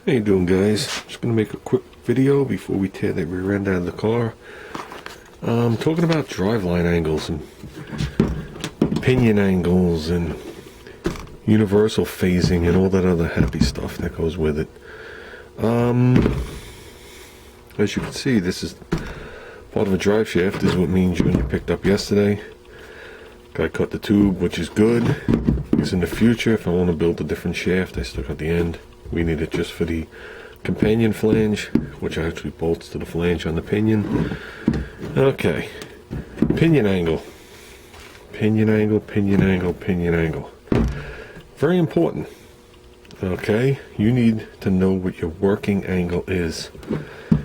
How you doing, guys? Just gonna make a quick video before we tear the rear end out of the car. Talking about driveline angles and pinion angles and universal phasing and all that other happy stuff that goes with it. As you can see, this is part of a drive shaft. This is what me and Junior picked up yesterday. I cut the tube, which is good, because in the future, if I want to build a different shaft, I still got the end. We need it just for the companion flange, which actually bolts to the flange on the pinion. Okay, pinion angle. Pinion angle, pinion angle, pinion angle. Very important. Okay, you need to know what your working angle is.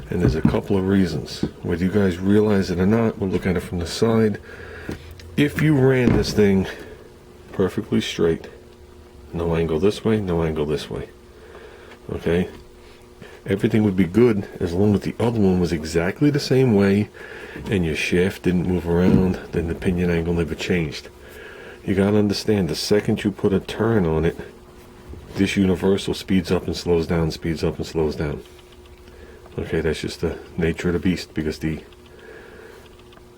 And there's a couple of reasons. Whether you guys realize it or not, we'll look at it from the side. If you ran this thing perfectly straight, no angle this way, no angle this way, okay, everything would be good as long as the other one was exactly the same way and your shaft didn't move around. Then the pinion angle never changed. You gotta understand, the second you put a turn on it, this universal speeds up and slows down, speeds up and slows down. Okay, that's just the nature of the beast, because the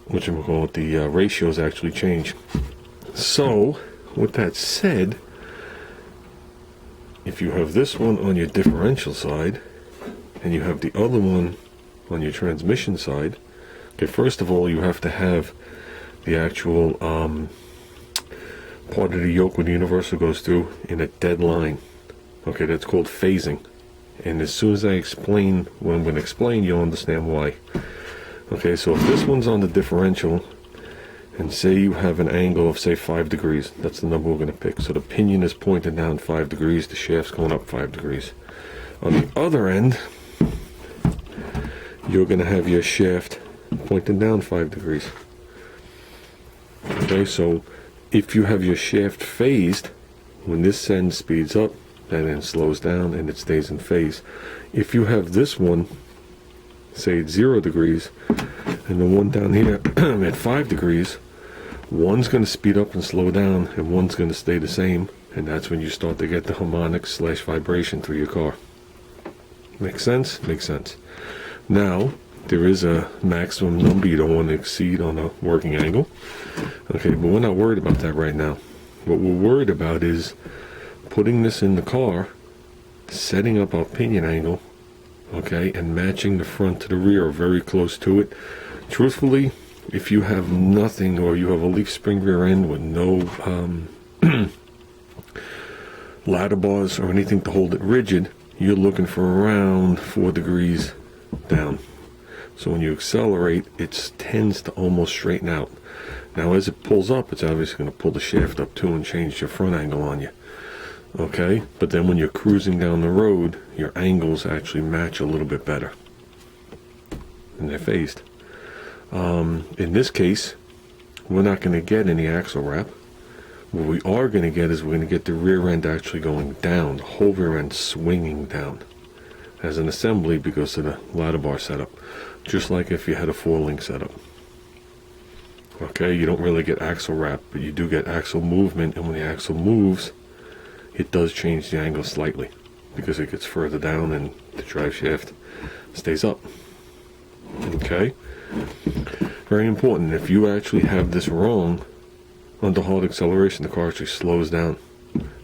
ratios actually change. So with that said, if you have this one on your differential side and you have the other one on your transmission side, okay, first of all, you have to have the actual part of the yoke where the universal goes through in a dead line. Okay, that's called phasing. And as soon as I explain what I'm going to explain, you'll understand why. Okay, so if this one's on the differential, and say you have an angle of, say, 5 degrees, that's the number we're going to pick. So the pinion is pointed down 5 degrees, the shaft's going up 5 degrees. On the other end, you're going to have your shaft pointing down 5 degrees. Okay, so if you have your shaft phased, when this end speeds up, that end slows down and it stays in phase. If you have this one, say it's 0 degrees, and the one down here at 5 degrees, one's going to speed up and slow down and one's going to stay the same, and that's when you start to get the harmonics / vibration through your car. Make sense? Makes sense. Now, there is a maximum number you don't want to exceed on a working angle. Okay, but we're not worried about that right now. What we're worried about is putting this in the car, setting up our pinion angle, okay, and matching the front to the rear, very close to it. Truthfully, if you have nothing, or you have a leaf spring rear end with no ladder bars or anything to hold it rigid, you're looking for around 4 degrees down. So when you accelerate, it tends to almost straighten out. Now as it pulls up, it's obviously going to pull the shaft up too and change your front angle on you. Okay, but then when you're cruising down the road, your angles actually match a little bit better, and they're phased. In this case, we're not going to get any axle wrap. What we are going to get is we're going to get the rear end actually going down, the whole rear end swinging down as an assembly because of the ladder bar setup, just like if you had a 4-link setup. Okay, you don't really get axle wrap, but you do get axle movement, and when the axle moves, it does change the angle slightly because it gets further down and the drive shaft stays up. Okay, very important. If you actually have this wrong, under hard acceleration, the car actually slows down,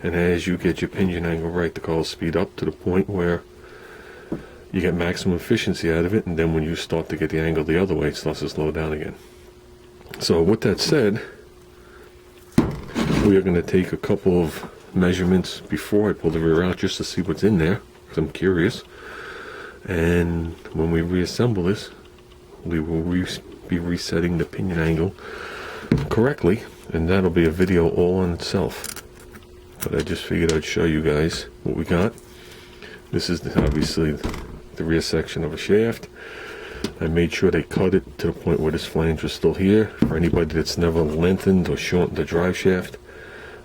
and as you get your pinion angle right, the car will speed up to the point where you get maximum efficiency out of it, and then when you start to get the angle the other way, it starts to slow down again. So with that said, we are going to take a couple of measurements before I pull the rear out, just to see what's in there, because I'm curious. And when we reassemble this, we will be resetting the pinion angle correctly, and that'll be a video all on itself. But I just figured I'd show you guys what we got. This is obviously the rear section of a shaft. I made sure they cut it to the point where this flange was still here. For anybody that's never lengthened or shortened the drive shaft,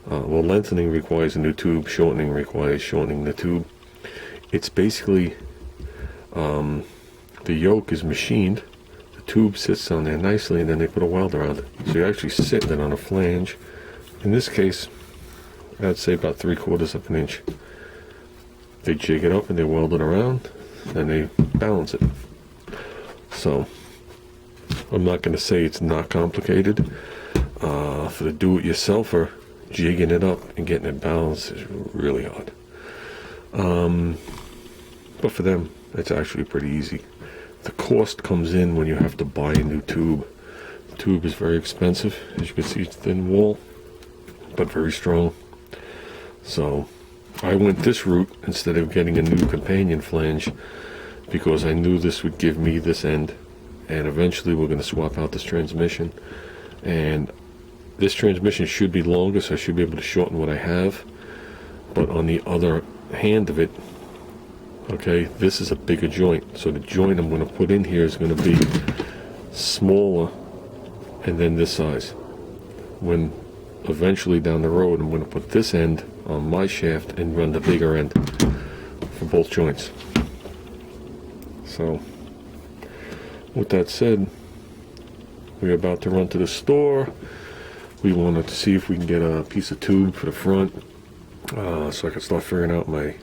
well, lengthening requires a new tube, shortening requires shortening the tube. It's basically, the yoke is machined, the tube sits on there nicely, and then they put a weld around it. So you're actually sitting it on a flange. In this case, I'd say about 3/4 of an inch. they jig it up and they weld it around and they balance it. So I'm not going to say it's not complicated. For the do-it-yourselfer, jigging it up and getting it balanced is really hard. But for them, it's actually pretty easy. The cost comes in when you have to buy a new tube. The tube is very expensive. As you can see, it's thin wall, but very strong. So I went this route instead of getting a new companion flange because I knew this would give me this end, and eventually we're going to swap out this transmission, and this transmission should be longer, so I should be able to shorten what I have. But on the other hand of it, okay, this is a bigger joint, so the joint I'm going to put in here is going to be smaller and then this size. When eventually down the road I'm going to put this end on my shaft and run the bigger end for both joints. So with that said, we're about to run to the store. We wanted to see if we can get a piece of tube for the front, so I can start figuring out my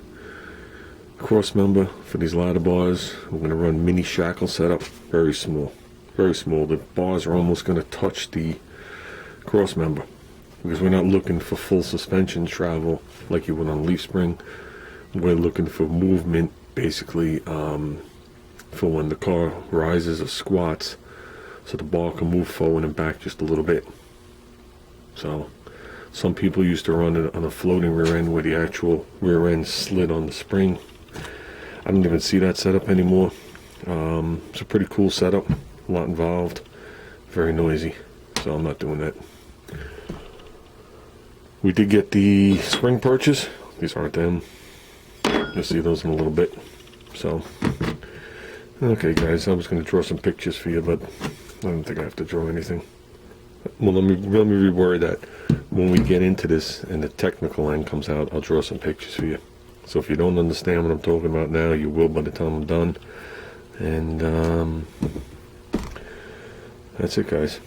cross member for these ladder bars. We're going to run mini shackle setup, very small, very small. The bars are almost going to touch the cross member because we're not looking for full suspension travel like you would on leaf spring. We're looking for movement, basically, for when the car rises or squats, so the bar can move forward and back just a little bit. So some people used to run it on a floating rear end where the actual rear end slid on the spring. I don't even see that setup anymore. It's a pretty cool setup, a lot involved, very noisy, so I'm not doing that. We did get the spring purchase. These aren't them. You'll see those in a little bit. So, okay guys, I was going to draw some pictures for you, but I don't think I have to draw anything. Well, let me reword that. When we get into this and the technical end comes out, I'll draw some pictures for you. So if you don't understand what I'm talking about now, you will by the time I'm done. And that's it, guys.